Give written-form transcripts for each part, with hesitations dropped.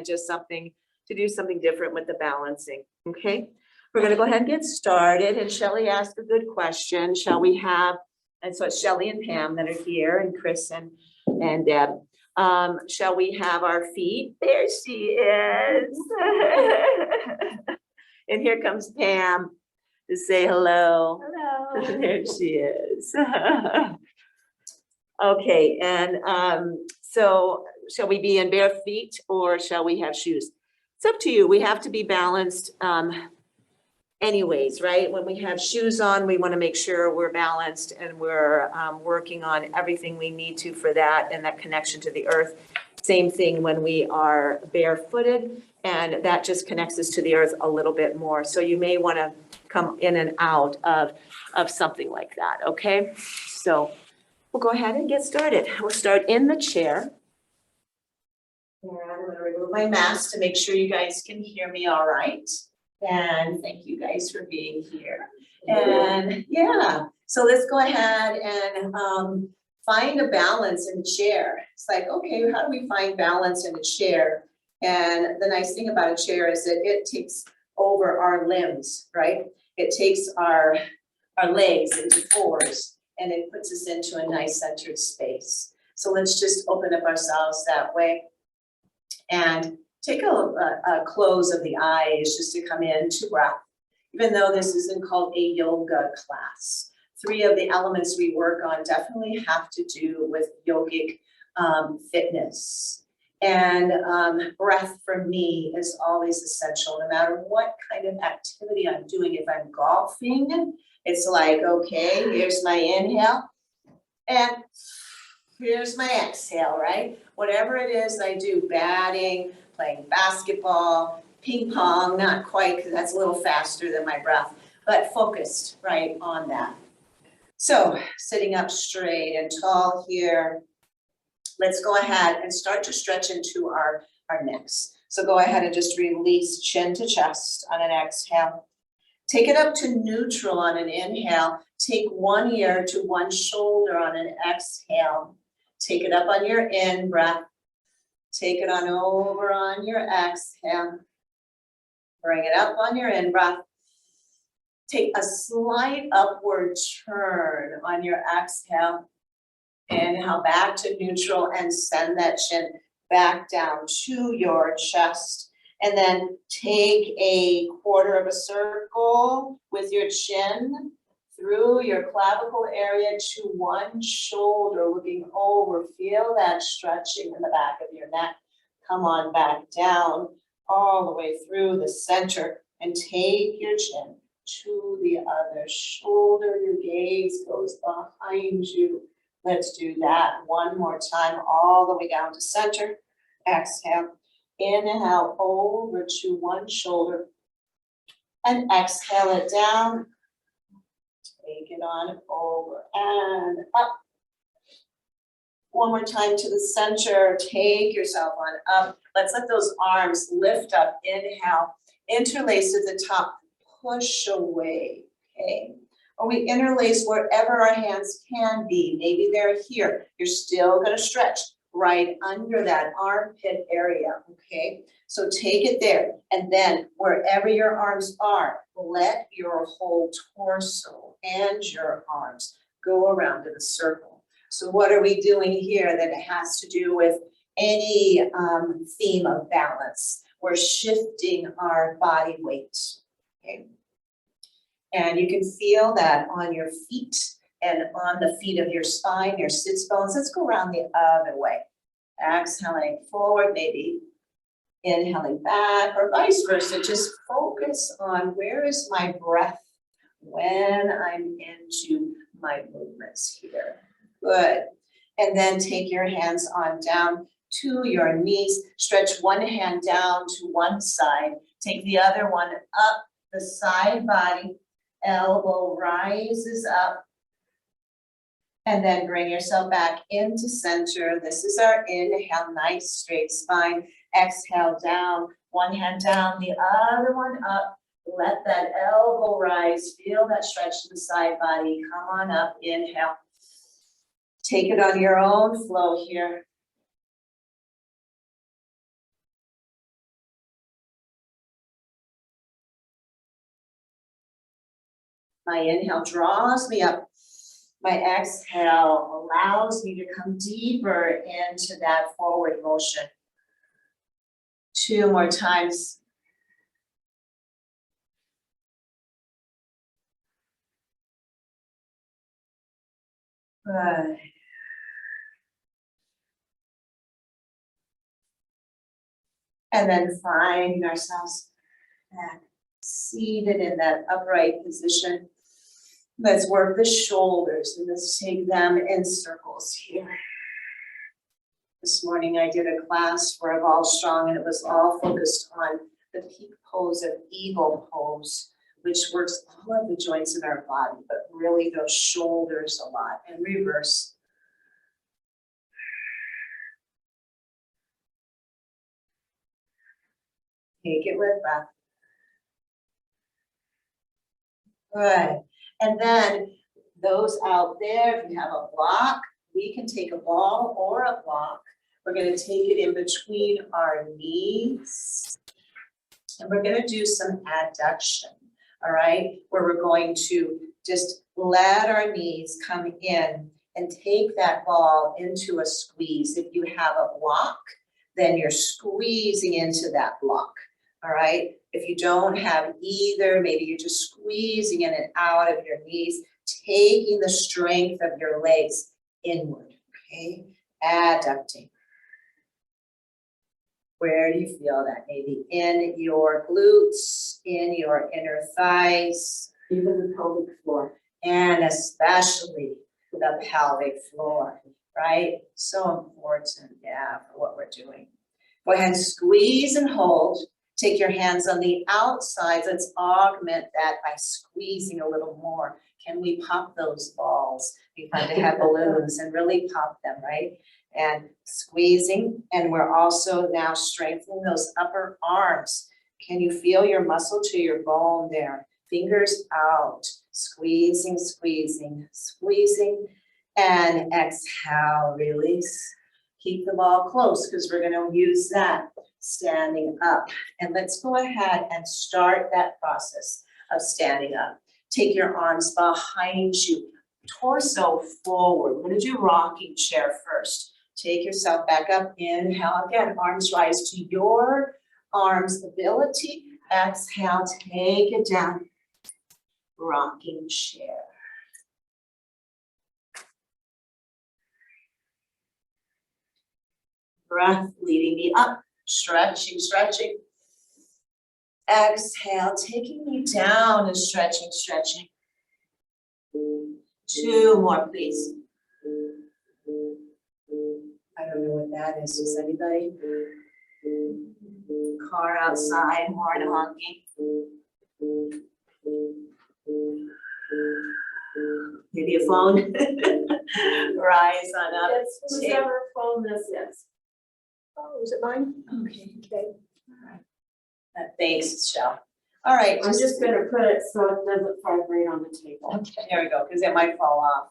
just something to do something different with the balancing, okay? We're gonna go ahead and get started, and Shelley asked a good question. Shall we have, and so it's Shelley and Pam that are here, and Chris and Deb. Shall we have our feet? There she is. And here comes Pam to say hello. Hello. There she is. Okay, and so shall we be in bare feet or shall we have shoes? It's up to you. We have to be balanced anyways, right? When we have shoes on, we want to make sure we're balanced and we're working on everything we need to for that and that connection to the earth. Same thing when we are barefooted, and that just connects us to the earth a little bit more. So you may want to come in and out of something like that, okay? So we'll go ahead and get started. We'll start in the chair. And I'm going to remove my mask to make sure you guys can hear me all right. And thank you guys for being here. And yeah, so let's go ahead and find a balance in the chair. It's like, okay, how do we find balance in a chair? And the nice thing about a chair is that it takes over our limbs, right? It takes our legs into fours and it puts us into a nice centered space. So let's just open up ourselves that way and take a close of the eyes just to come into breath. Even though this isn't called a yoga class, 3 of the elements we work on definitely have to do with yogic fitness. And breath for me is always essential, no matter what kind of activity I'm doing. If I'm golfing, it's like, okay, here's my inhale and here's my exhale, right? Whatever it is I do, batting, playing basketball, ping pong, not quite because that's a little faster than my breath, but focused right on that. So sitting up straight and tall here. Let's go ahead and start to stretch into our necks. So go ahead and just release chin to chest on an exhale. Take it up to neutral on an inhale. Take one ear to one shoulder on an exhale. Take it up on your in breath. Take it on over on your exhale. Bring it up on your in breath. Take a slight upward turn on your exhale. Inhale back to neutral and send that chin back down to your chest. And then take a quarter of a circle with your chin through your clavicle area to one shoulder, looking over. Feel that stretching in the back of your neck. Come on back down all the way through the center and take your chin to the other shoulder. Your gaze goes behind you. Let's do that one more time, all the way down to center. Exhale. Inhale over to one shoulder. And exhale it down. Take it on over and up. One more time to the center. Take yourself on up. Let's let those arms lift up. Inhale. Interlace at the top. Push away. Okay. Or we interlace wherever our hands can be. Maybe they're here. You're still going to stretch right under that armpit area, okay? So take it there, and then wherever your arms are, let your whole torso and your arms go around in a circle. So what are we doing here that has to do with any theme of balance? We're shifting our body weight, okay? And you can feel that on your feet and on the feet of your spine, your sits bones. Let's go around the other way. Exhaling forward, maybe inhaling back, or vice versa. Just focus on where is my breath when I'm into my movements here. Good. And then take your hands on down to your knees. Stretch one hand down to one side. Take the other one up the side body. Elbow rises up. And then bring yourself back into center. This is our inhale, nice straight spine. Exhale down, one hand down, the other one up. Let that elbow rise. Feel that stretch to the side body. Come on up, inhale. Take it on your own flow here. My inhale draws me up. My exhale allows me to come deeper into that forward motion. 2 more times. Good. And then finding ourselves back seated in that upright position. Let's work the shoulders and let's take them in circles here. This morning I did a class for Evolve Strong and it was all focused on the peak pose of eagle pose, which works all of the joints in our body, but really those shoulders a lot. And reverse. Take it with breath. Good. And then those out there, if you have a block, we can take a ball or a block. We're going to take it in between our knees. And we're going to do some adduction, all right? Where we're going to just let our knees come in and take that ball into a squeeze. If you have a block, then you're squeezing into that block, all right? If you don't have either, maybe you're just squeezing in and out of your knees, taking the strength of your legs inward, okay? Adducting. Where do you feel that? Maybe in your glutes, in your inner thighs. Even the pelvic floor. And especially the pelvic floor, right? So important, yeah, for what we're doing. Go ahead, squeeze and hold. Take your hands on the outside. Let's augment that by squeezing a little more. Can we pop those balls? We find to have balloons and really pop them, right? And squeezing, and we're also now strengthening those upper arms. Can you feel your muscle to your bone there? Fingers out, squeezing, squeezing, squeezing, and exhale, release. Keep the ball close because we're going to use that standing up. And let's go ahead and start that process of standing up. Take your arms behind you, torso forward. We're going to do rocking chair first. Take yourself back up, inhale again, arms rise to your arms ability. Exhale, take it down, rocking chair. Breath leading me up, stretching, stretching. Exhale, taking me down and stretching, stretching. 2 more, please. I don't know what that is. Does anybody? Car outside, horn honking. Maybe a phone. Rise on up. It's whoever phone this is. Oh, is it mine? Okay. All right. Thanks, Michelle. All right. I'm just gonna put it so it doesn't vibrate on the table. Okay, there we go, because it might fall off.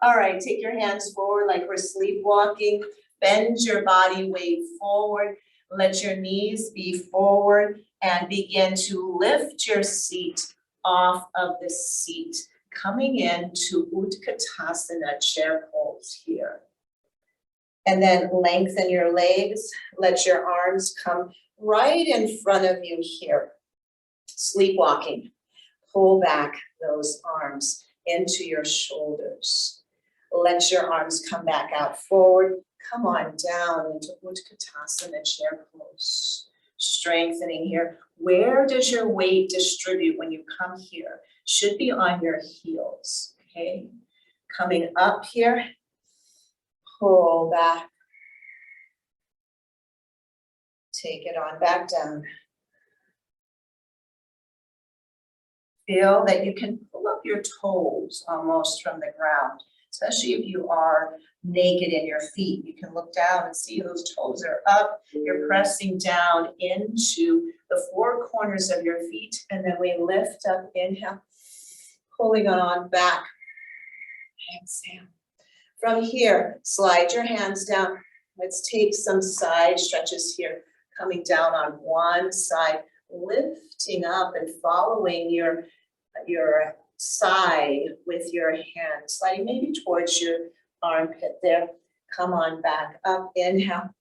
All right, take your hands forward like we're sleepwalking. Bend your body weight forward. Let your knees be forward and begin to lift your seat off of the seat. Coming into Utkatasana, chair pose here. And then lengthen your legs. Let your arms come right in front of you here. Sleepwalking. Pull back those arms into your shoulders. Let your arms come back out forward. Come on down into Utkatasana, chair pose. Strengthening here. Where does your weight distribute when you come here? Should be on your heels, okay? Coming up here, pull back. Take it on back down. Feel that you can pull up your toes almost from the ground, especially if you are naked in your feet. You can look down and see those toes are up. You're pressing down into the 4 corners of your feet, and then we lift up, inhale, pulling on back, exhale. From here, slide your hands down. Let's take some side stretches here, coming down on one side, lifting up and following your your side with your hand, sliding maybe towards your armpit there. Come on back up, inhale.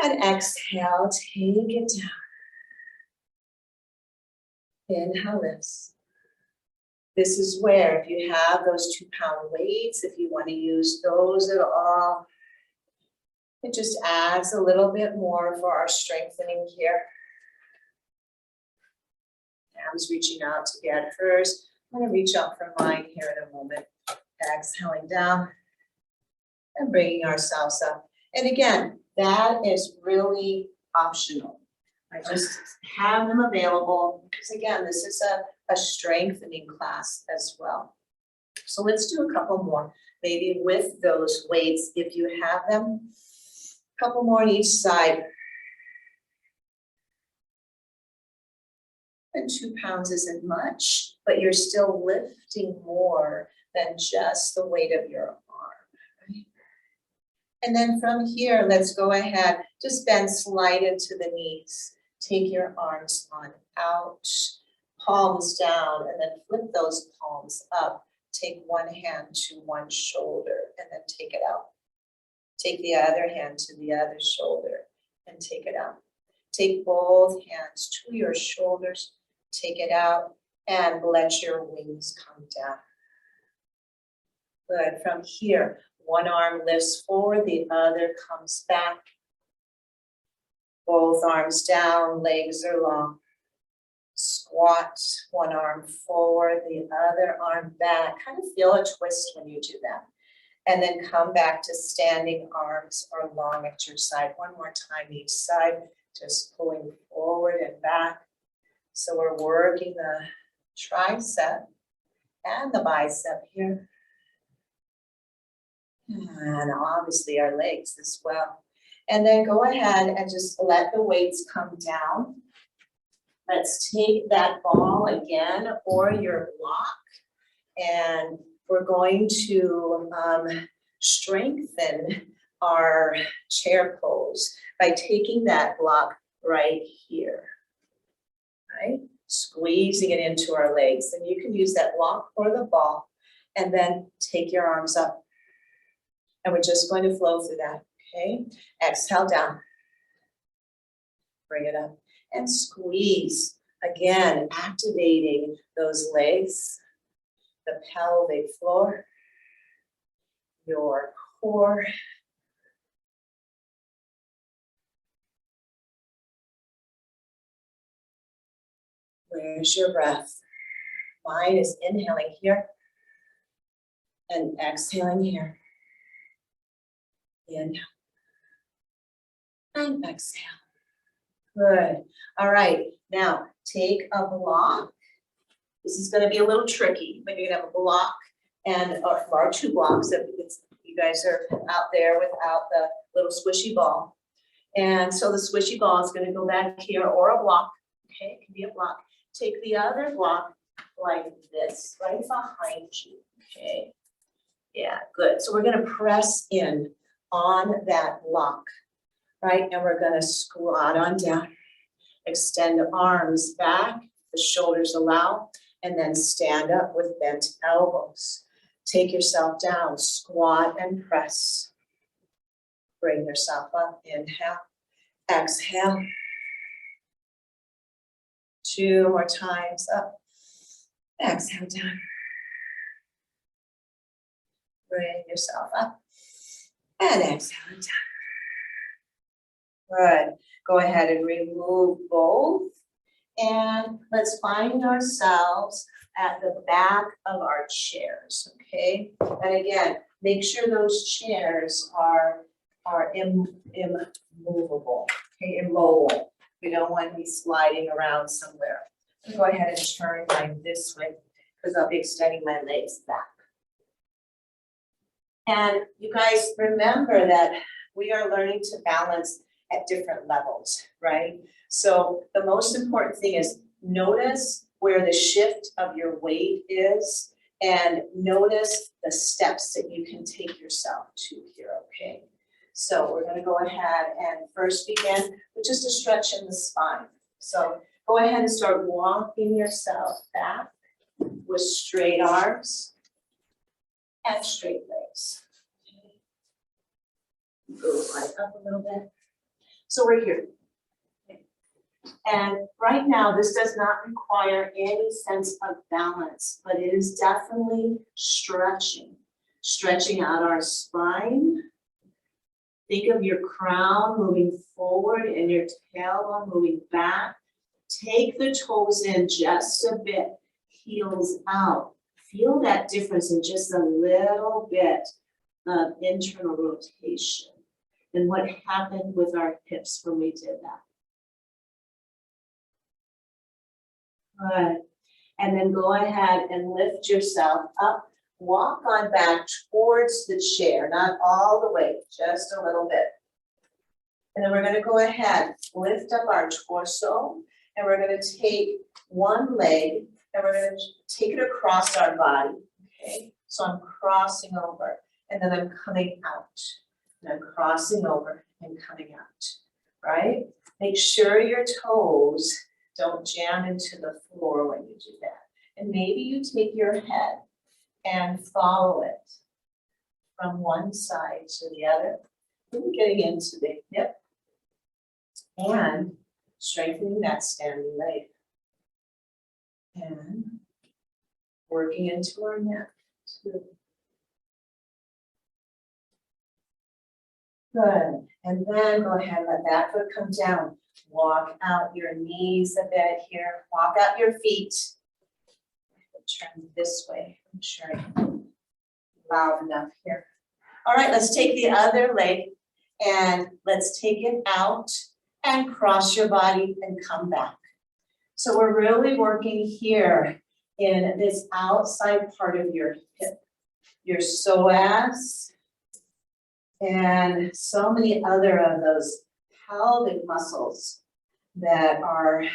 And exhale, take it down. Inhale, lifts. This is where if you have those 2-pound weights, if you want to use those at all, it just adds a little bit more for our strengthening here. Hands reaching out to get hers. I'm going to reach out for mine here in a moment. Exhaling down and bringing ourselves up. And again, that is really optional. I just have them available because again, this is a strengthening class as well. So let's do a couple more, maybe with those weights if you have them. A couple more on each side. And 2 pounds isn't much, but you're still lifting more than just the weight of your arm, right? And then from here, let's go ahead, just bend, slide into the knees. Take your arms on out, palms down, and then flip those palms up. Take one hand to one shoulder and then take it out. Take the other hand to the other shoulder and take it out. Take both hands to your shoulders, take it out, and let your wings come down. Good. From here, one arm lifts forward, the other comes back. Both arms down, legs are long. Squat, one arm forward, the other arm back. Kind of feel a twist when you do that. And then come back to standing arms are long at your side. One more time each side, just pulling forward and back. So we're working the tricep and the bicep here. And obviously our legs as well. And then go ahead and just let the weights come down. Let's take that ball again or your block. And we're going to strengthen our chair pose by taking that block right here, right? Squeezing it into our legs. And you can use that block or the ball and then take your arms up. And we're just going to flow through that, okay? Exhale down. Bring it up and squeeze. Again, activating those legs, the pelvic floor, your core. Where's your breath? Mine is inhaling here and exhaling here. Inhale and exhale. Good. All right. Now take a block. This is going to be a little tricky, but you're going to have a block and or 2 blocks if you guys are out there without the little squishy ball. And so the squishy ball is going to go back here or a block. Okay, it can be a block. Take the other block like this, right behind you. Okay. Yeah, good. So we're going to press in on that block, right? And we're going to squat on down, extend the arms back, the shoulders allow, and then stand up with bent elbows. Take yourself down, squat and press. Bring yourself up, inhale, exhale. 2 more times up, exhale down. Bring yourself up and exhale down. Good. Go ahead and remove both. And let's find ourselves at the back of our chairs, okay? And again, make sure those chairs are immovable, okay, immobile. We don't want to be sliding around somewhere. I'm going to go ahead and turn mine this way because I'll be extending my legs back. And you guys remember that we are learning to balance at different levels, right? So the most important thing is notice where the shift of your weight is and notice the steps that you can take yourself to here, okay? So we're going to go ahead and first begin with just a stretch in the spine. So go ahead and start walking yourself back with straight arms and straight legs. Go right up a little bit. So we're here. And right now, this does not require any sense of balance, but it is definitely stretching. Stretching out our spine. Think of your crown moving forward and your tailbone moving back. Take the toes in just a bit, heels out. Feel that difference in just a little bit of internal rotation. And what happened with our hips when we did that. Good. And then go ahead and lift yourself up. Walk on back towards the chair, not all the way, just a little bit. And then we're going to go ahead, lift up our torso, and we're going to take one leg and we're going to take it across our body. Okay, so I'm crossing over and then I'm coming out. And I'm crossing over and coming out, right? Make sure your toes don't jam into the floor when you do that. And maybe you take your head and follow it from one side to the other, really getting into the hip and strengthening that standing leg. And working into our neck too. Good, and then go ahead and let that foot come down. Walk out your knees a bit here, walk out your feet. Turn this way, I'm sure I'm loud enough here. All right, let's take the other leg and let's take it out and cross your body and come back. So we're really working here in this outside part of your hip, your psoas, and so many other of those pelvic muscles that are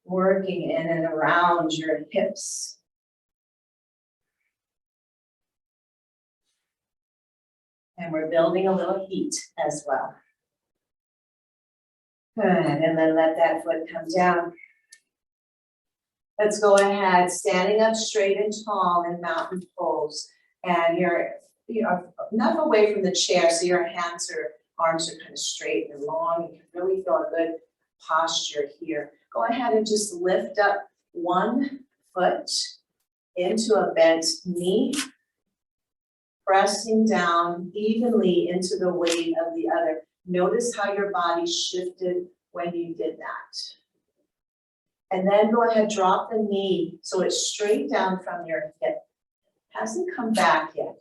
working in and around your hips. And we're building a little heat as well. Good, and then let that foot come down. Let's go ahead, standing up straight and tall in mountain pose. And you're enough away from the chair so your arms are kind of straight and long. You can really feel a good posture here. Go ahead and just lift up one foot into a bent knee, pressing down evenly into the weight of the other. Notice how your body shifted when you did that. And then go ahead, drop the knee so it's straight down from your hip. Hasn't come back yet,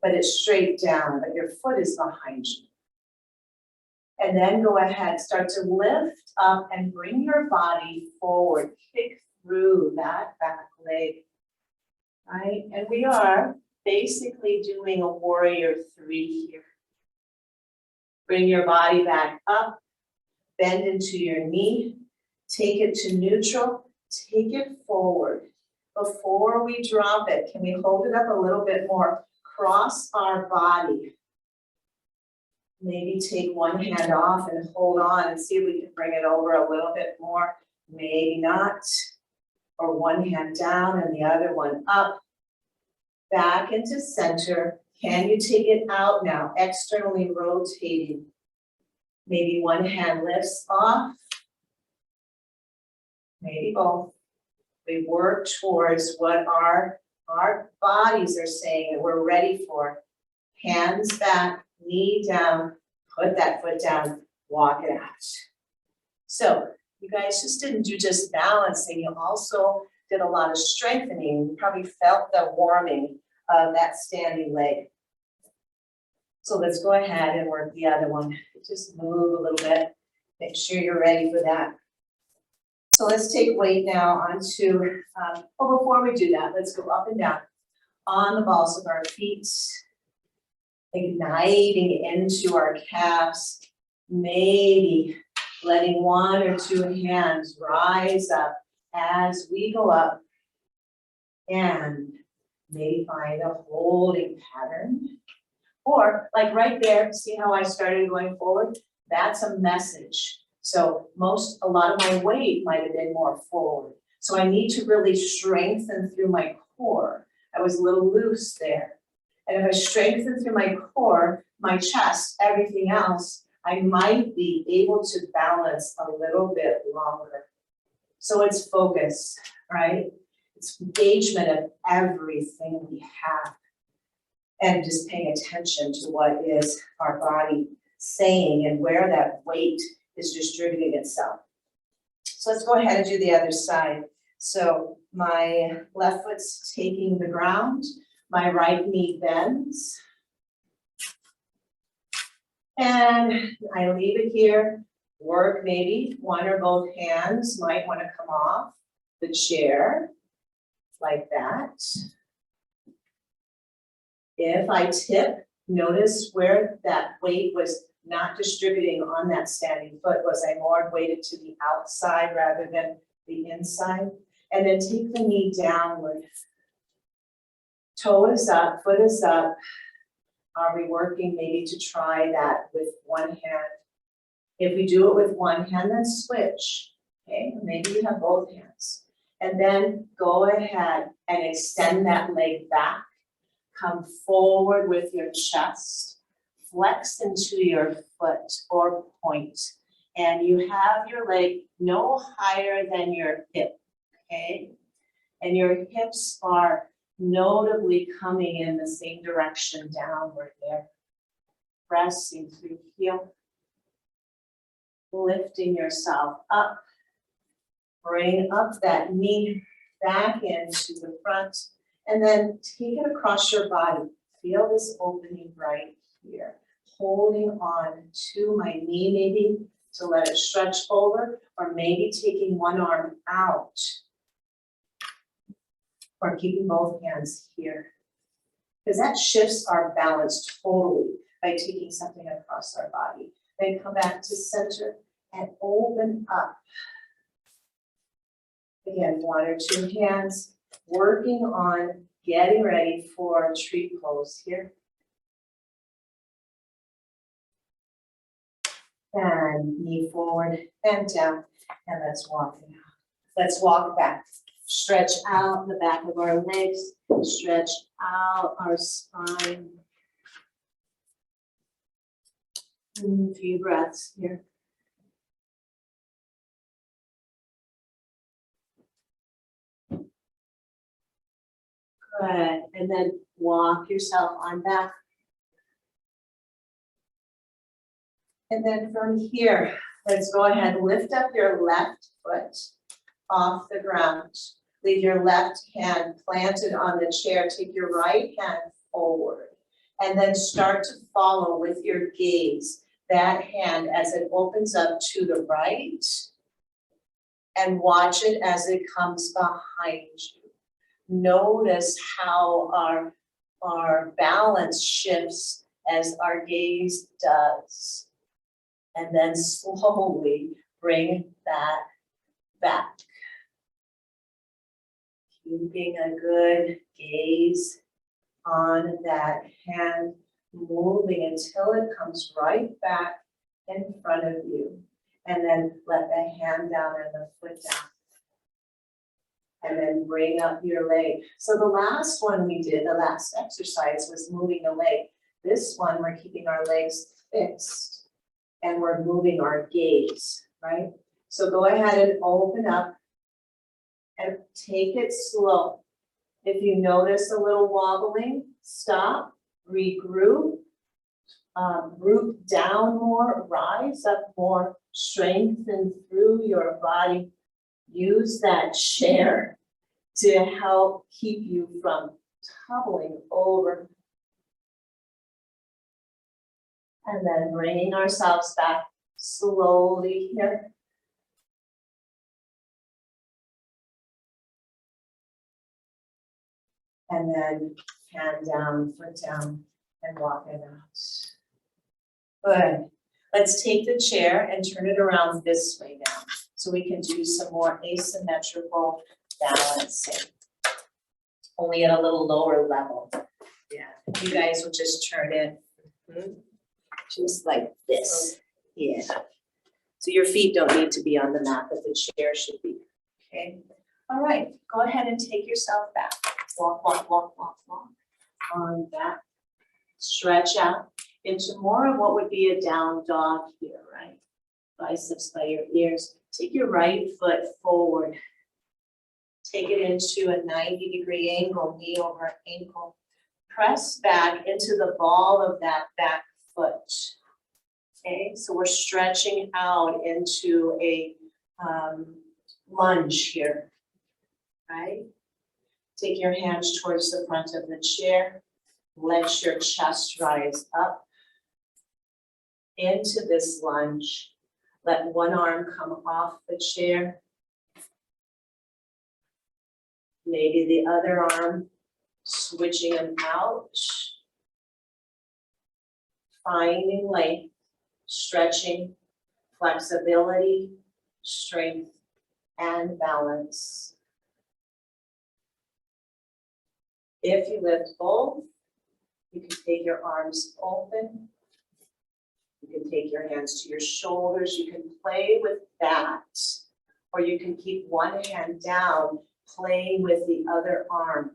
but it's straight down, but your foot is behind you. And then go ahead, start to lift up and bring your body forward. Kick through that back leg, right? And we are basically doing a warrior 3 here. Bring your body back up, bend into your knee, take it to neutral, take it forward. Before we drop it, can we hold it up a little bit more? Cross our body. Maybe take one hand off and hold on and see if we can bring it over a little bit more. Maybe not. Or one hand down and the other one up. Back into center. Can you take it out now? Externally rotating. Maybe one hand lifts off. Maybe both. We work towards what our bodies are saying that we're ready for. Hands back, knee down, put that foot down, walk it out. So you guys just didn't do just balancing, you also did a lot of strengthening. You probably felt the warming of that standing leg. So let's go ahead and work the other one. Just move a little bit, make sure you're ready for that. So let's take weight now onto, before we do that, let's go up and down on the balls of our feet, igniting into our calves, maybe letting one or two hands rise up as we go up, and maybe find a holding pattern. Or like right there, see how I started going forward? That's a message. So a lot of my weight might have been more forward. So I need to really strengthen through my core. I was a little loose there. And if I strengthen through my core, my chest, everything else, I might be able to balance a little bit longer. So it's focus, right? It's engagement of everything we have. And just paying attention to what is our body saying and where that weight is distributing itself. So let's go ahead and do the other side. So my left foot's taking the ground, my right knee bends. And I leave it here, work maybe one or both hands might want to come off the chair like that. If I tip, notice where that weight was not distributing on that standing foot. Was I more weighted to the outside rather than the inside? And then take the knee downward. Toe is up, foot is up. Are we working maybe to try that with one hand? If we do it with one hand, then switch. Okay, maybe you have both hands. And then go ahead and extend that leg back. Come forward with your chest, flex into your foot or point, and you have your leg no higher than your hip, okay? And your hips are notably coming in the same direction downward there. Pressing through heel, lifting yourself up, bring up that knee back into the front. And then take it across your body. Feel this opening right here. Holding on to my knee maybe to let it stretch over, or maybe taking one arm out. Or keeping both hands here. Because that shifts our balance totally by taking something across our body. Then come back to center and open up. Again, one or two hands. Working on getting ready for tree pose here. And knee forward and down, and let's walk it out. Let's walk back. Stretch out the back of our legs, stretch out our spine. A few breaths here. Good, and then walk yourself on back. And then from here, let's go ahead and lift up your left foot off the ground. Leave your left hand planted on the chair. Take your right hand forward. And then start to follow with your gaze that hand as it opens up to the right. And watch it as it comes behind you. Notice how our balance shifts as our gaze does. And then slowly bring that back. Keeping a good gaze on that hand, moving until it comes right back in front of you. And then let the hand down and the foot down. And then bring up your leg. So the last one we did, the last exercise was moving the leg. This one, we're keeping our legs fixed and we're moving our gaze, right? So go ahead and open up and take it slow. If you notice a little wobbling, stop, regroup, root down more, rise up more, strengthen through your body. Use that chair to help keep you from tumbling over. And then bringing ourselves back slowly here. And then hand down, foot down, and walk it out. Good. Let's take the chair and turn it around this way now, so we can do some more asymmetrical balancing. Only at a little lower level. Yeah, you guys will just turn it just like this. Yeah. So your feet don't need to be on the mat, but the chair should be, okay? All right, go ahead and take yourself back. Walk, walk, walk, walk, walk on back. Stretch out into more of what would be a down dog here, right? Biceps by your ears. Take your right foot forward. Take it into a 90-degree angle, knee over ankle. Press back into the ball of that back foot. Okay, so we're stretching out into a lunge here, right? Take your hands towards the front of the chair. Let your chest rise up into this lunge. Let one arm come off the chair. Maybe the other arm, switching them out. Finding length, stretching, flexibility, strength, and balance. If you lift both, you can take your arms open. You can take your hands to your shoulders. You can play with that. Or you can keep one hand down, playing with the other arm.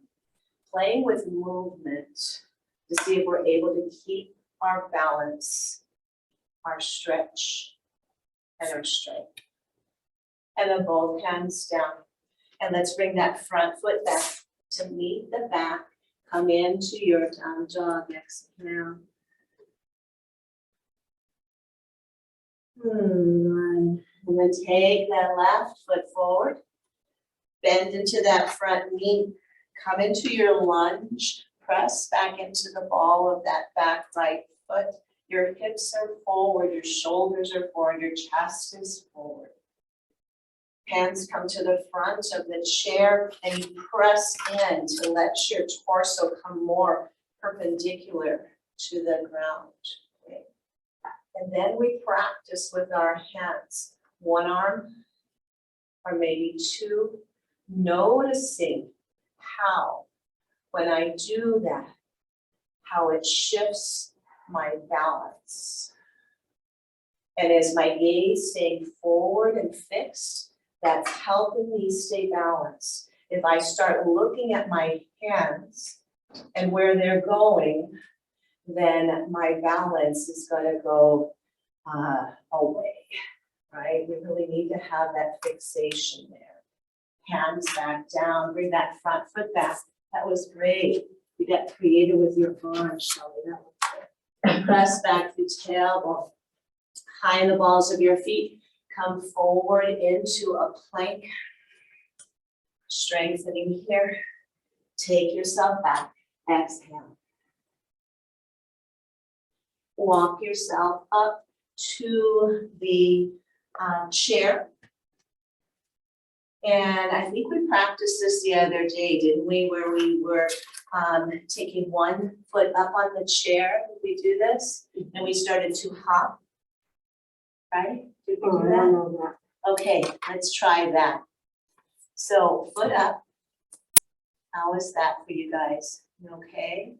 Playing with movement to see if we're able to keep our balance, our stretch, and our strength. And then both hands down. And let's bring that front foot back to meet the back. Come into your down dog, exhale. And then take that left foot forward. Bend into that front knee. Come into your lunge. Press back into the ball of that back right foot. Your hips are forward, your shoulders are forward, your chest is forward. Hands come to the front of the chair and you press in to let your torso come more perpendicular to the ground. Okay. And then we practice with our hands, one arm or maybe two, noticing how, when I do that, how it shifts my balance. And as my gaze staying forward and fixed, that's helping me stay balanced. If I start looking at my hands and where they're going, then my balance is gonna go away, right? We really need to have that fixation there. Hands back down, bring that front foot back. That was great. You got creative with your arms, Shelly. That was good. Press back through tailbone. High in the balls of your feet. Come forward into a plank. Strengthening here. Take yourself back. Exhale. Walk yourself up to the chair. And I think we practiced this the other day, didn't we? Where we were taking one foot up on the chair. Did we do this? And we started to hop. Right? Did we do that? Okay, let's try that. So foot up. How is that for you guys? Okay?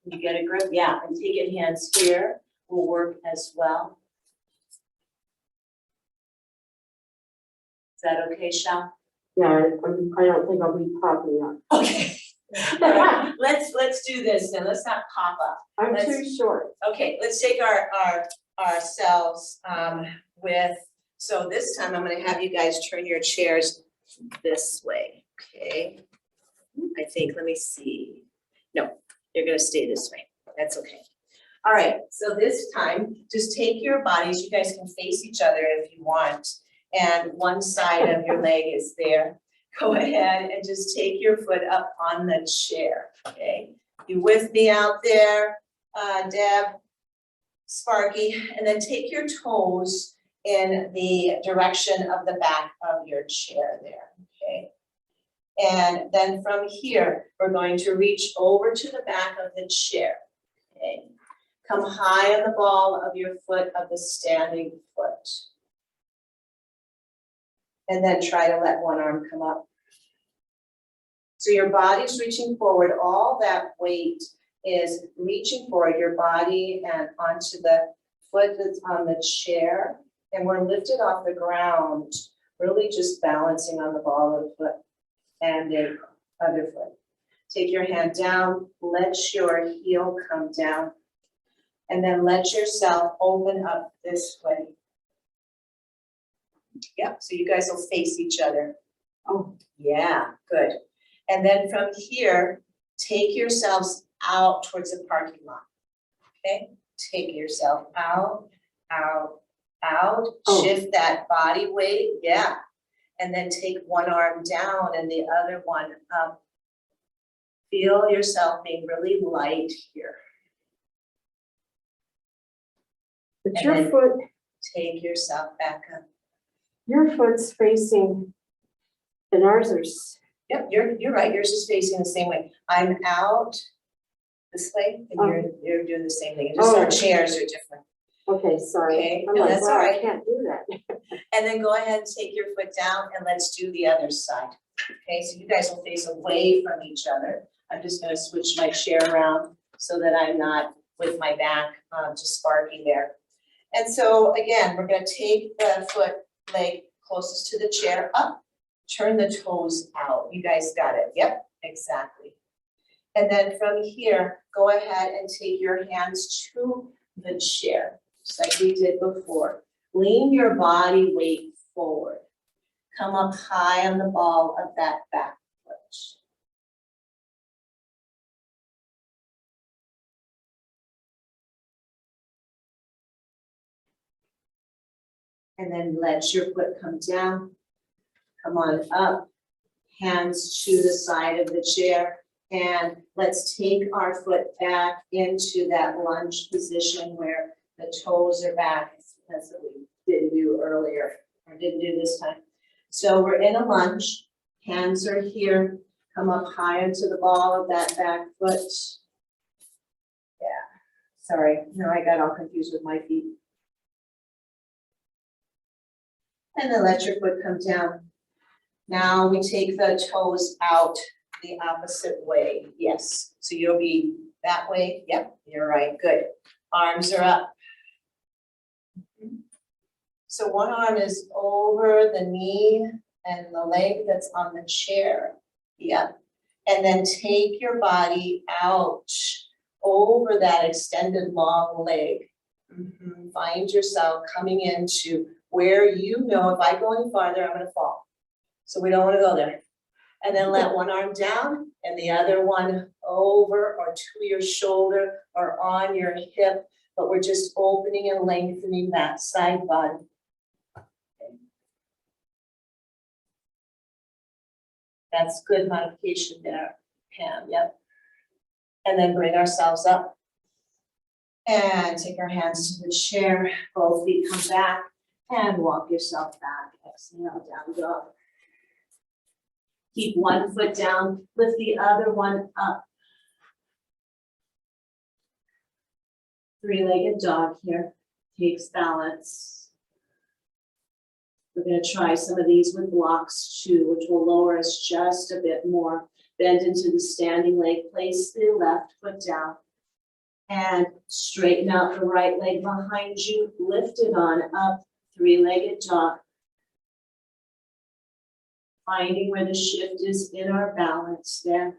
You get a grip? Yeah, and taking hands here will work as well. Is that okay, Shal? Yeah, I don't think I'll be popping up. Okay. All right, let's do this then. Let's not pop up. I'm Let's- too short. Okay, let's take ourselves with, so this time I'm gonna have you guys turn your chairs this way, okay? I think, let me see. No, you're gonna stay this way. That's okay. All right, so this time, just take your bodies, you guys can face each other if you want, and one side of your leg is there. Go ahead and just take your foot up on the chair, okay? You with me out there, Deb, Sparky, and then take your toes in the direction of the back of your chair there, okay? And then from here, we're going to reach over to the back of the chair, okay? Come high on the ball of your foot of the standing foot. And then try to let one arm come up. So your body's reaching forward, all that weight is reaching forward, your body and onto the foot that's on the chair, and we're lifted off the ground really just balancing on the ball of the foot and the other foot. Take your hand down, let your heel come down, and then let yourself open up this way. Yep, so you guys will face each other. Oh. Yeah, good. And then from here, take yourselves out towards the parking lot. Okay, take yourself out, out, out, Oh. shift that body weight, yeah. And then take one arm down and the other one up. Feel yourself being really light here. But And your then- foot, Take yourself back up. your foot's facing, and ours are, Yep, you're right, yours is facing the same way. I'm out this way and you're doing the same thing. Just our Oh. chairs are different. okay, sorry. Okay, I'm no, like, that's wow, all I right. can't do that. And then go ahead and take your foot down and let's do the other side. Okay, so you guys will face away from each other. I'm just gonna switch my chair around so that I'm not with my back to Sparky there. And so again, we're gonna take the foot leg closest to the chair up, turn the toes out. You guys got it, yep, exactly. And then from here, go ahead and take your hands to the chair, just like we did before. Lean your body weight forward. Come up high on the ball of that back foot. And then let your foot come down. Come on up, hands to the side of the chair. And let's take our foot back into that lunge position where the toes are back. That's what we didn't do earlier, or didn't do this time. So we're in a lunge, hands are here, come up high into the ball of that back foot. Yeah, sorry, now I got all confused with my feet. And then let your foot come down. Now we take the toes out the opposite way, yes. So you'll be that way, yep, you're right, good. Arms are up. So one arm is over the knee and the leg that's on the chair, yep. And then take your body out over that extended long leg. Find yourself coming into where you know if I go any farther, I'm gonna fall. So we don't wanna go there. And then let one arm down and the other one over or to your shoulder or on your hip, but we're just opening and lengthening that side body. Okay. That's good modification there, Pam, yep. And then bring ourselves up. And take our hands to the chair, both feet come back and walk yourself back. Exhale, down dog. Keep one foot down, lift the other one up. Three-legged dog here, takes balance. We're gonna try some of these with blocks too, which will lower us just a bit more. Bend into the standing leg, place the left foot down. And straighten out the right leg behind you, lift it on up, three-legged dog. Finding where the shift is in our balance there.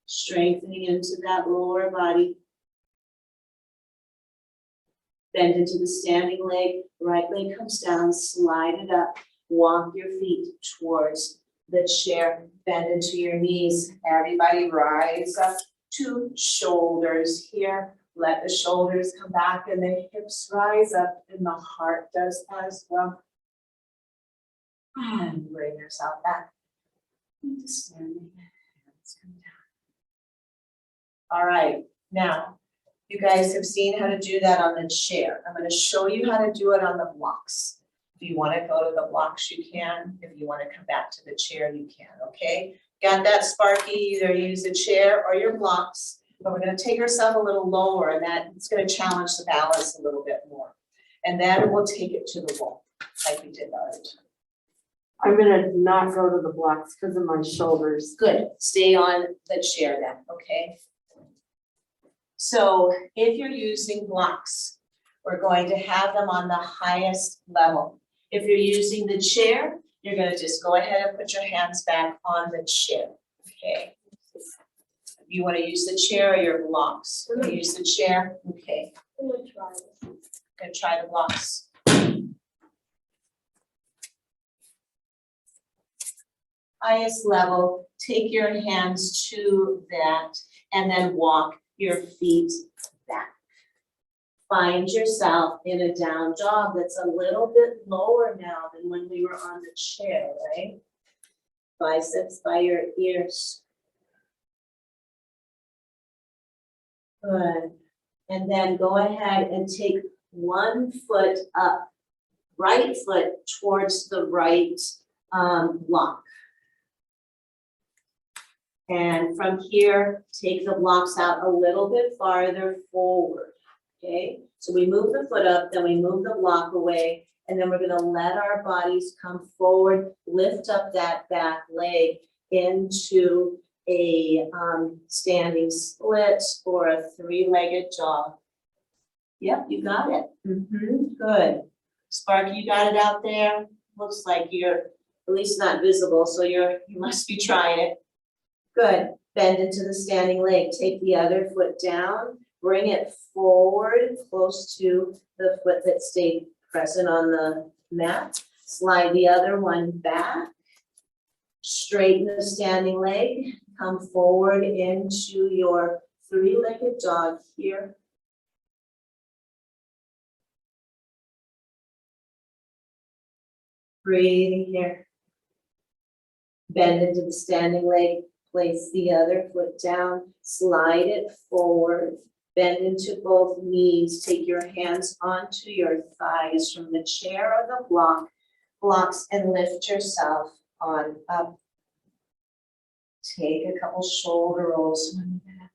Strengthening into that lower body. Bend into the standing leg, right leg comes down, slide it up. Walk your feet towards the chair, bend into your knees. Everybody rise up to shoulders here. Let the shoulders come back and the hips rise up and the heart does as well. And bring yourself back into standing. Hands come down. All right, now you guys have seen how to do that on the chair. I'm going to show you how to do it on the blocks. If you want to go to the blocks, you can. If you want to come back to the chair, you can, okay? Got that, Sparky? Either use a chair or your blocks, but we're going to take ourselves a little lower and that it's going to challenge the balance a little bit more. And then we'll take it to the wall like we did the other time. I'm gonna not go to the blocks because of my shoulders. Good, stay on the chair then, okay? So if you're using blocks, we're going to have them on the highest level. If you're using the chair, you're gonna just go ahead and put your hands back on the chair, okay? You wanna use the chair or your blocks? You use the chair, okay. I'm gonna try this. Gonna try the blocks. Highest level, take your hands to that and then walk your feet back. Find yourself in a down dog that's a little bit lower now than when we were on the chair, right? Biceps by your ears. Good. And then go ahead and take one foot up, right foot towards the right block. And from here, take the blocks out a little bit farther forward, okay? So we move the foot up, then we move the block away, and then we're gonna let our bodies come forward, lift up that back leg into a standing split or a three-legged jog. Yep, you got it. Good. Sparky, you got it out there? Looks like you're at least not visible, so you must be trying it. Good. Bend into the standing leg. Take the other foot down, bring it forward close to the foot that stayed present on the mat. Slide the other one back. Straighten the standing leg. Come forward into your three-legged dog here. Breathing here. Bend into the standing leg. Place the other foot down, slide it forward, bend into both knees, take your hands onto your thighs from the chair or the blocks, and lift yourself on up. Take a couple shoulder rolls when you get up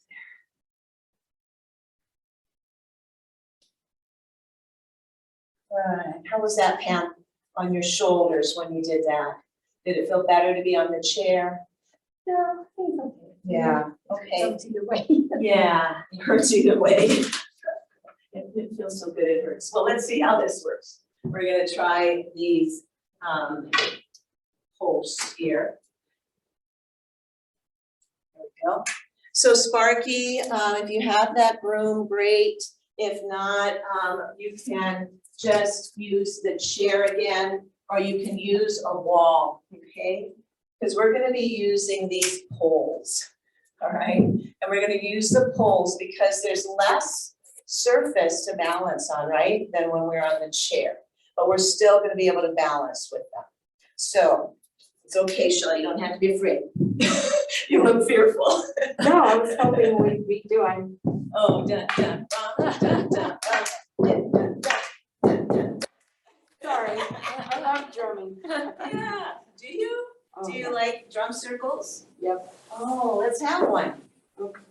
there. All right, how was that, Pam, on your shoulders when you did that? Did it feel better to be on the chair? No, I think it's okay. Yeah, okay. It's either way. Yeah, it hurts either way. It feels so good, it hurts. Well, let's see how this works. We're gonna try these posts here. There we go. So Sparky, if you have that broom, great. If not, you can just use the chair again, or you can use a wall, okay? Because we're gonna be using these poles, all right? And we're gonna use the poles because there's less surface to balance on, right? Than when we're on the chair, but we're still gonna be able to balance with them. So it's okay, Shelley, you don't have to be afraid. You look fearful. No, I was hoping we'd be doing. Oh, dun, dun, dun, dun, dun, dun, dun, dun, dun. Sorry, I love drumming. Yeah, do you? Oh, Do you like drum circles? Yep. Oh, let's have one.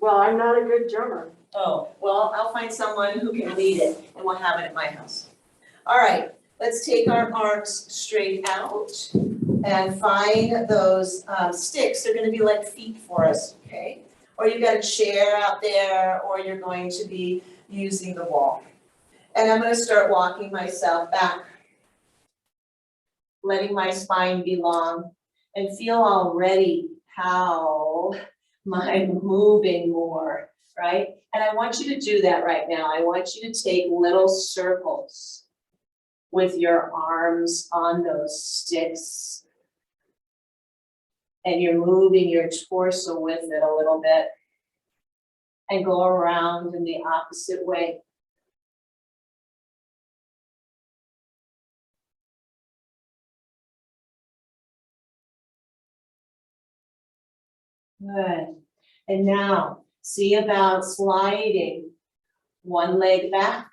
Well, I'm not a good drummer. Oh, well, I'll find someone who can lead it and we'll have it at my house. All right, let's take our arms straight out and find those sticks. They're gonna be like feet for us, okay? Or you've got a chair out there, or you're going to be using the wall. And I'm gonna start walking myself back, letting my spine be long, and feel already how I'm moving more, right? And I want you to do that right now. I want you to take little circles with your arms on those sticks. And you're moving your torso with it a little bit. And go around in the opposite way. Good. And now, see about sliding one leg back.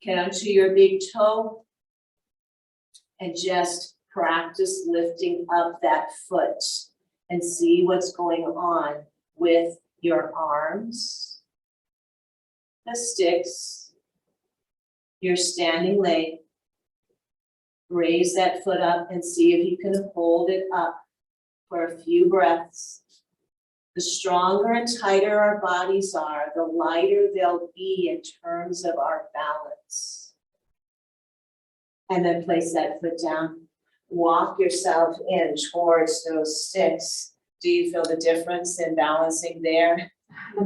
Get onto your big toe. And just practice lifting up that foot and see what's going on with your arms, the sticks, your standing leg. Raise that foot up and see if you can hold it up for a few breaths. The stronger and tighter our bodies are, the lighter they'll be in terms of our balance. And then place that foot down. Walk yourself in towards those sticks. Do you feel the difference in balancing there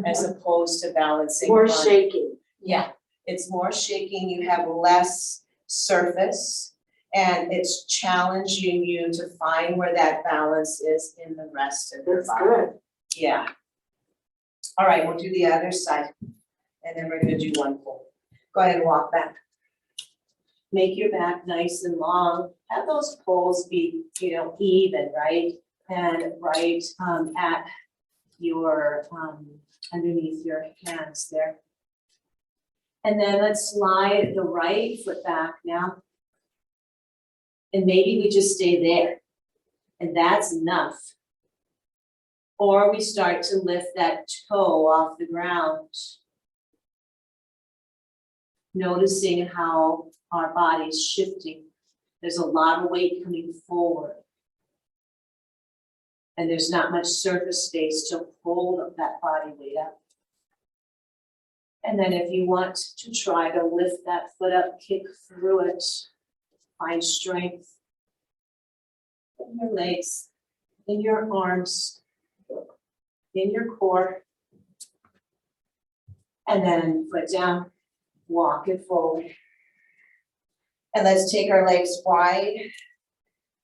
as opposed to balancing More on- shaking. Yeah, it's more shaking, you have less surface, and it's challenging you to find where that balance is in the rest of your That's body. good. Yeah. All right, we'll do the other side, and then we're gonna do one pull. Go ahead and walk back. Make your back nice and long, have those poles be, even, right? And right, at your, underneath your hands there. And then let's slide the right foot back now. And maybe we just stay there, and that's enough. Or we start to lift that toe off the ground. Noticing how our body's shifting. There's a lot of weight coming forward. And there's not much surface space to hold up that body weight up. And then if you want to try to lift that foot up, kick through it, find strength in your legs, in your arms, in your core. And then foot down, walk it forward. And let's take our legs wide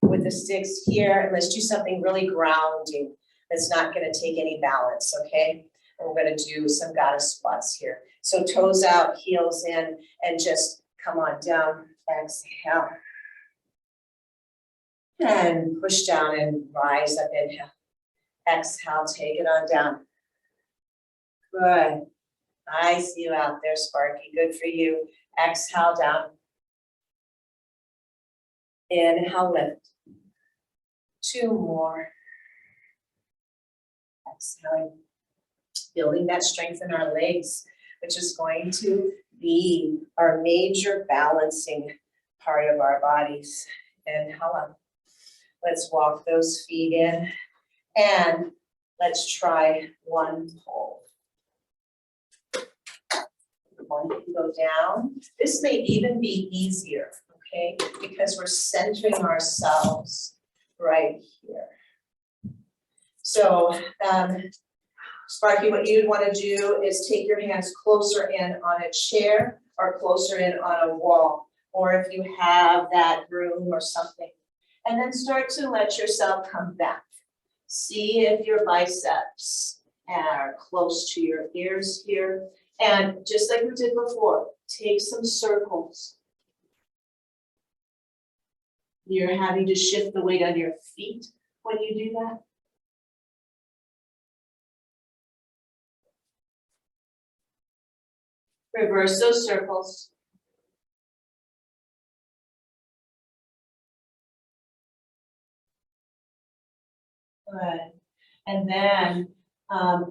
with the sticks here, and let's do something really grounding that's not gonna take any balance, okay? And we're gonna do some goddess squats here. So toes out, heels in, and just come on down, exhale. And push down and rise up, inhale. Exhale, take it on down. Good. I see you out there, Sparky, good for you. Exhale down. Inhale, lift. 2 more. Exhaling. Building that strength in our legs, which is going to be our major balancing part of our bodies. Inhale up. Let's walk those feet in, and let's try one pull. One can go down. This may even be easier, okay? Because we're centering ourselves right here. So, Sparky, what you'd want to do is take your hands closer in on a chair or closer in on a wall, or if you have that room or something. And then start to let yourself come back. See if your biceps are close to your ears here. And just like we did before, take some circles. You're having to shift the weight on your feet when you do that. Reverse those circles. Good. And then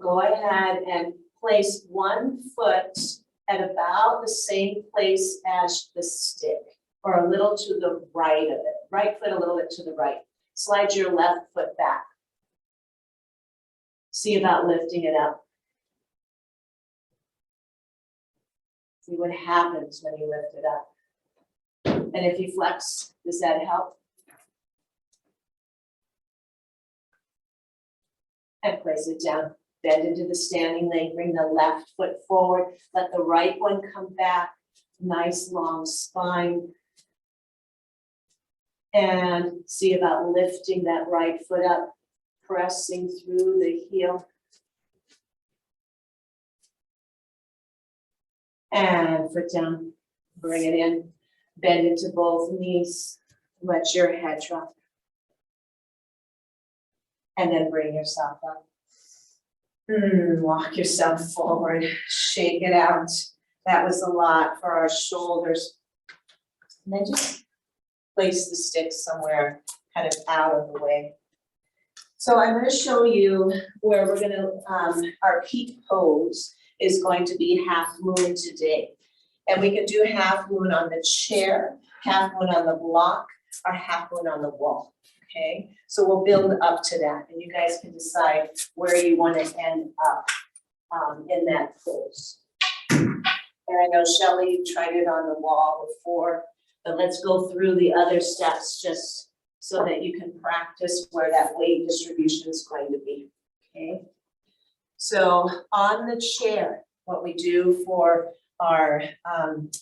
go ahead and place one foot at about the same place as the stick, or a little to the right of it. Right foot a little bit to the right. Slide your left foot back. See about lifting it up. See what happens when you lift it up. And if you flex, does that help? And place it down. Bend into the standing leg, bring the left foot forward, let the right one come back. Nice long spine. And see about lifting that right foot up, pressing through the heel. And foot down, bring it in, bend into both knees, let your head drop. And then bring yourself up. Walk yourself forward, shake it out. That was a lot for our shoulders. And then just place the sticks somewhere kind of out of the way. So I'm going to show you where we're going to, our peak pose is going to be half moon today. And we can do half moon on the chair, half moon on the block, or half moon on the wall. Okay, so we'll build up to that, and you guys can decide where you want to end up in that pose. And I know Shelley, you tried it on the wall before. But let's go through the other steps just so that you can practice where that weight distribution is going to be, okay? So on the chair, what we do for our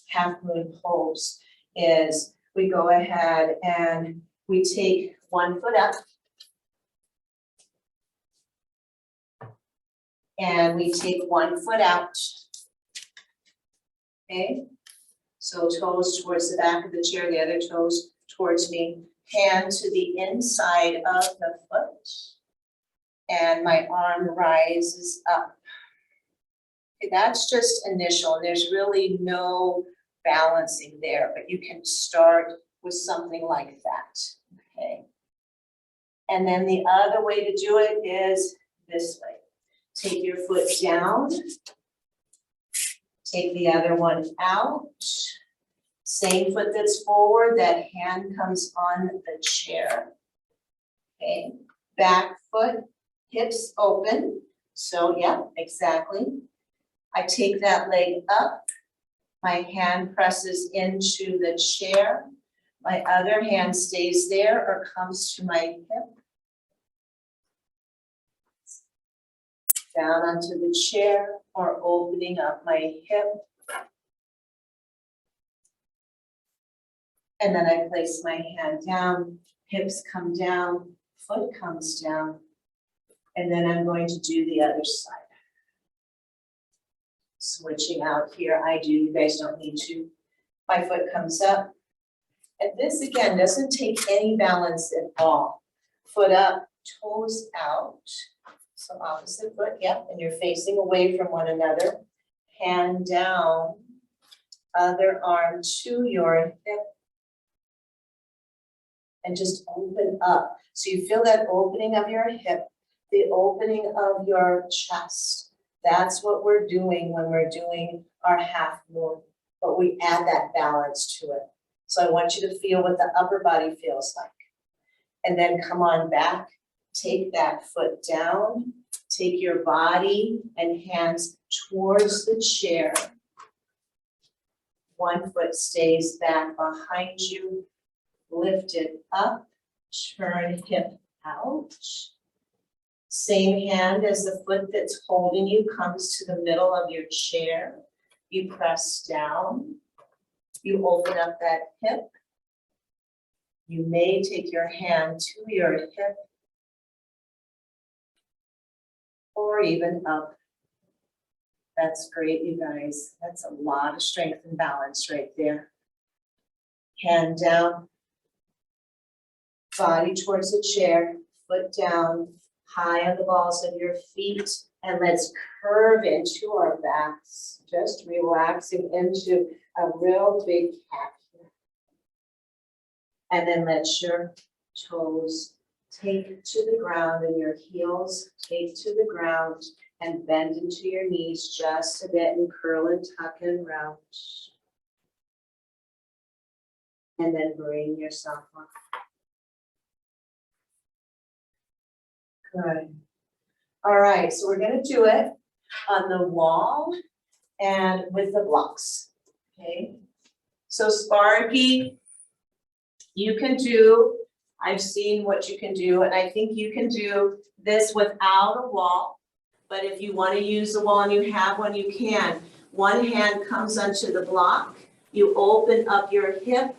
half moon pose is we go ahead and we take 1 foot up and we take 1 foot out. Okay, so toes towards the back of the chair, the other toes towards me, hand to the inside of the foot, and my arm rises up. Okay, that's just initial, and there's really no balancing there, but you can start with something like that, okay? And then the other way to do it is this way. Take your foot down, take the other one out. Same foot that's forward, that hand comes on the chair. Okay, back foot, hips open. So yeah, exactly. I take that leg up. My hand presses into the chair. My other hand stays there or comes to my hip. Down onto the chair or opening up my hip. And then I place my hand down, hips come down, foot comes down. And then I'm going to do the other side. Switching out here, I do, you guys don't need to. My foot comes up. And this again doesn't take any balance at all. Foot up, toes out. So opposite foot, yep, and you're facing away from one another. Hand down, other arm to your hip. And just open up. So you feel that opening of your hip, the opening of your chest. That's what we're doing when we're doing our half moon, but we add that balance to it. So I want you to feel what the upper body feels like. And then come on back, take that foot down, take your body and hands towards the chair. 1 foot stays back behind you, lift it up, turn hip out. Same hand as the foot that's holding you comes to the middle of your chair. You press down. You open up that hip. You may take your hand to your hip or even up. That's great, you guys. That's a lot of strength and balance right there. Hand down. Body towards the chair, foot down, high on the balls of your feet, and let's curve into our backs, just relaxing into a real big cat here. And then let your toes take to the ground and your heels take to the ground and bend into your knees just a bit and curl and tuck and round. And then bring yourself up. Good. All right, so we're gonna do it on the wall and with the blocks, okay? So Sparky, you can do, I've seen what you can do, and I think you can do this without a wall, but if you wanna use the wall and you have one, you can. One hand comes onto the block, you open up your hip,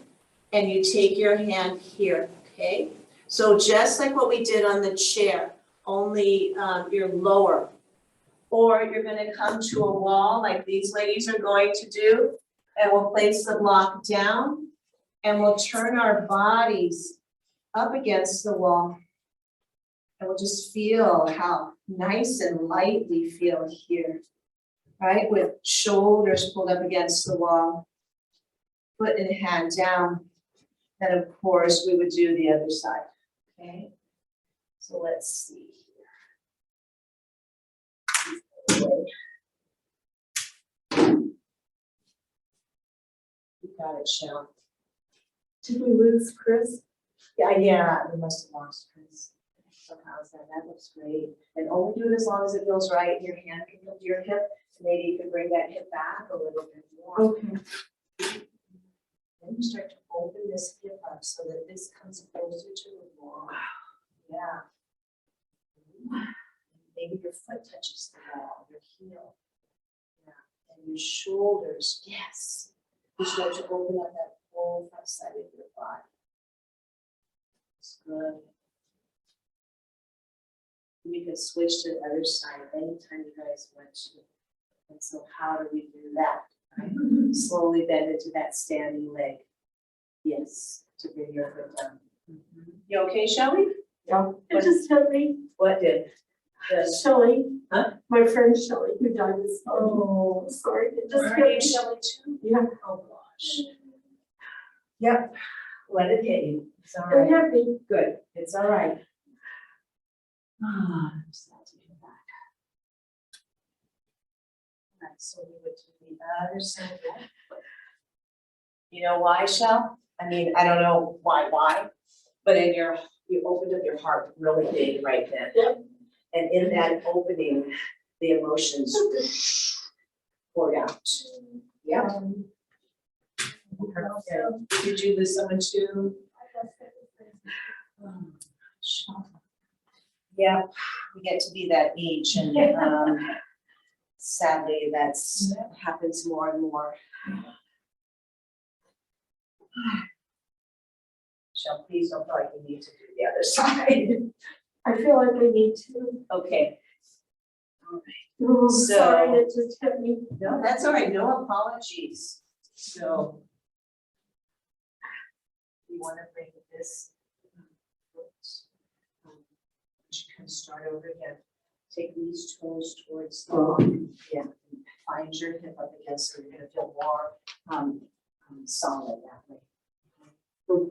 and you take your hand here, okay? So just like what we did on the chair, only you're lower. Or you're gonna come to a wall like these ladies are going to do, and we'll place the block down, and we'll turn our bodies up against the wall. And we'll just feel how nice and light we feel here, right? With shoulders pulled up against the wall, foot and hand down. And of course, we would do the other side, okay? So let's see here. You got it, Shell. Did we lose Chris? Yeah, we must have lost Chris. So how's that? That looks great. And only do it as long as it feels right. Your hand can come to your hip. Maybe you can bring that hip back a little bit more. Okay. Then you start to open this hip up so that this comes closer to the wall. Yeah. Maybe your foot touches the wall, your heel. Yeah, and your shoulders, yes. You start to open up that whole front side of your body. It's good. You can switch to the other side anytime you guys want to. And so how do we do that? Right? Slowly bend into that standing leg. Yes, to bring your foot down. You okay, Shelley? Yeah, it just hit me. What did? The- Shelley. Huh? My friend Shelley, who died this morning. Oh, Sorry, it just are hit you me. Shelley too? Yeah, Oh, gosh. Yep, let it hit you. It's all it right. hit me. Good, it's all right. I'm sad to hear that. All right, so we would do the other side of that foot. You know why, Shell? I mean, I don't know why, but you opened up your heart really big right then. Yep. And in that opening, the emotions poured out. Yep. Did you lose someone too? Yeah, we get to be that age and sadly, that's happens more and more. Shell, please don't feel like you need to do the other side. I feel like I need to. Okay. Oh, So- sorry, it just hit me. No, that's all right, no apologies. So. You want to bring this foot, you can start over again. Take these toes towards the, yeah, find your hip up again, so you're gonna feel more, solid that way. Your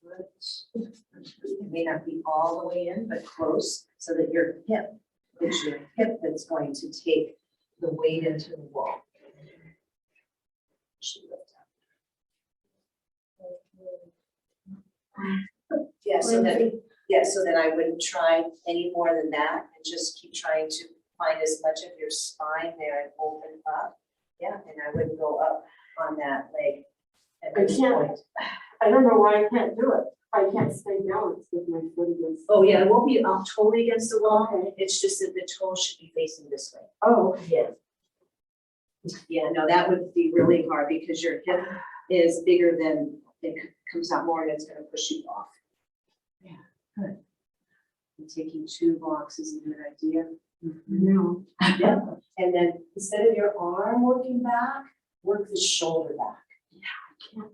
foot, it may not be all the way in, but close, so that your hip, it's your hip that's going to take the weight into the wall. Should lift up. Yeah, so then I wouldn't try any more than that and just keep trying to find as much of your spine there and open up. Yeah, and I wouldn't go up on that leg at I this can't. point. I don't know why I can't do it. I can't stay balanced with my foot against. Oh, yeah, it won't be up totally against the wall. Okay. It's just that the toe should be facing this way. Oh, Yeah. Yeah, no, that would be really hard because your hip is bigger than, it comes out more and it's gonna push you off. Yeah, good. And taking 2 blocks is a good idea. no. Yeah, and then instead of your arm working back, work the shoulder back. I can't.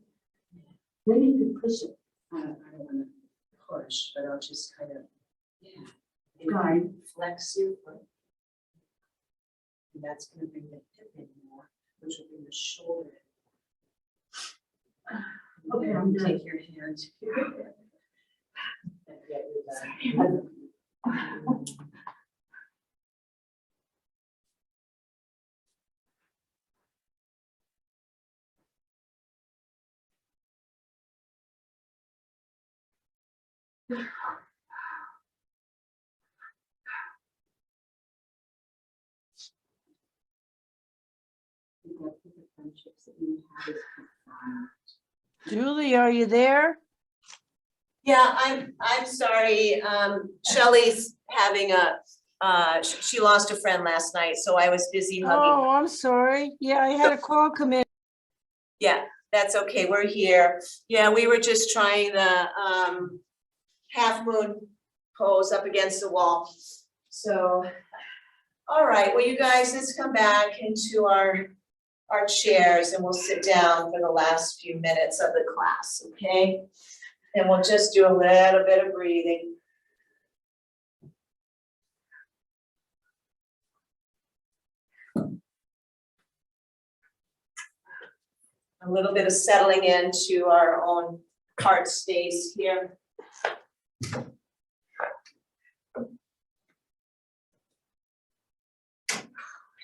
Maybe you could push it. I don't wanna push, but I'll just kind of, yeah. Guide. Flex your foot. And that's gonna bring the hip in more, which will bring the shoulder in. Okay, And I'm then good. take your hand to your hip. And get your back. Julie, are you there? Yeah, I'm sorry, Shelley's having she lost a friend last night, so I was busy hugging. Oh, I'm sorry. Yeah, I had a call come in. Yeah, that's okay, we're here. Yeah, we were just trying the half moon pose up against the wall. So, all right, well, you guys, let's come back into our chairs and we'll sit down for the last few minutes of the class, okay? And we'll just do a little bit of breathing. A little bit of settling into our own heart space here.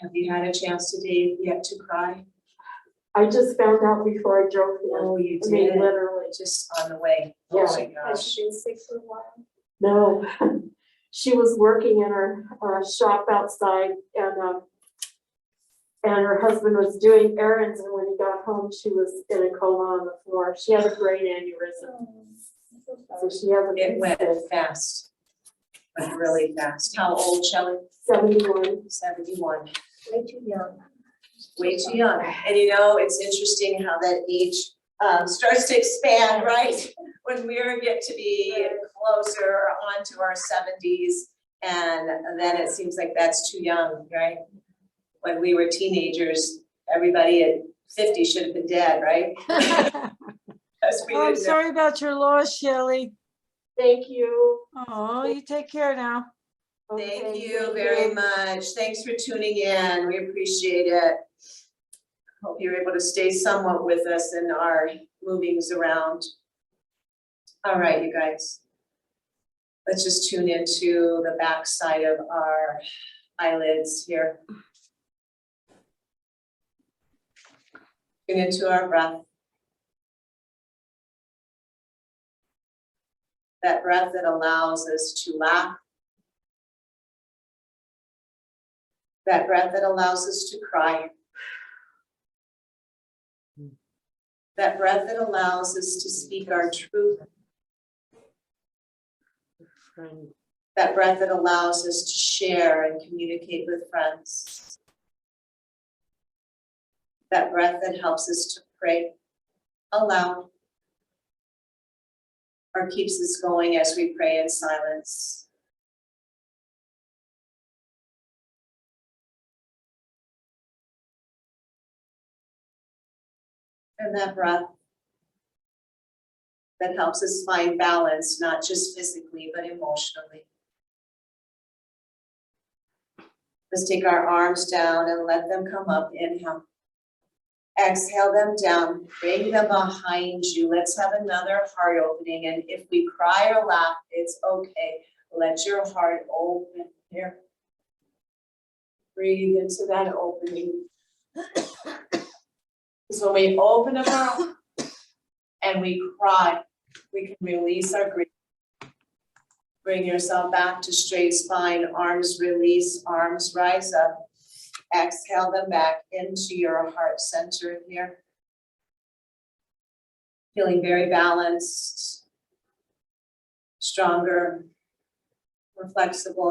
Have you had a chance today yet to cry? I just found out before I drove here. Oh, you I mean, did, literally. just on the way. Yeah. Oh my gosh. been sick for a while? No, she was working in her shop outside and And her husband was doing errands, and when he got home, she was in a coma on the floor. She had a brain aneurysm. So she hasn't It been went sick. fast, went really fast. How old, Shelley? 71. 71. Way too young. Way too young. And you know, it's interesting how that age starts to expand, right? When we get to be closer onto our 70s, and then it seems like that's too young, right? When we were teenagers, everybody at 50 should have been dead, right? Because we Oh, I'm didn't know. sorry about your loss, Shelley. Thank you. Oh, you take care now. Thank Okay, you very much. Thanks for tuning in. We appreciate it. Hope you're able to stay somewhat with us in our movings around. All right, you guys. Let's just tune into the back side of our eyelids here. Tune into our breath. That breath that allows us to laugh. That breath that allows us to cry. That breath that allows us to speak our truth. That breath that allows us to share and communicate with friends. That breath that helps us to pray aloud or keeps us going as we pray in silence. And that breath that helps us find balance, not just physically, but emotionally. Let's take our arms down and let them come up. Inhale. Exhale them down, bring them behind you. Let's have another heart opening. And if we cry or laugh, it's okay. Let your heart open here. Breathe into that opening. So when we open our mouth and we cry, we can release our grief. Bring yourself back to straight spine, arms release, arms rise up. Exhale them back into your heart center here. Feeling very balanced, stronger, more flexible.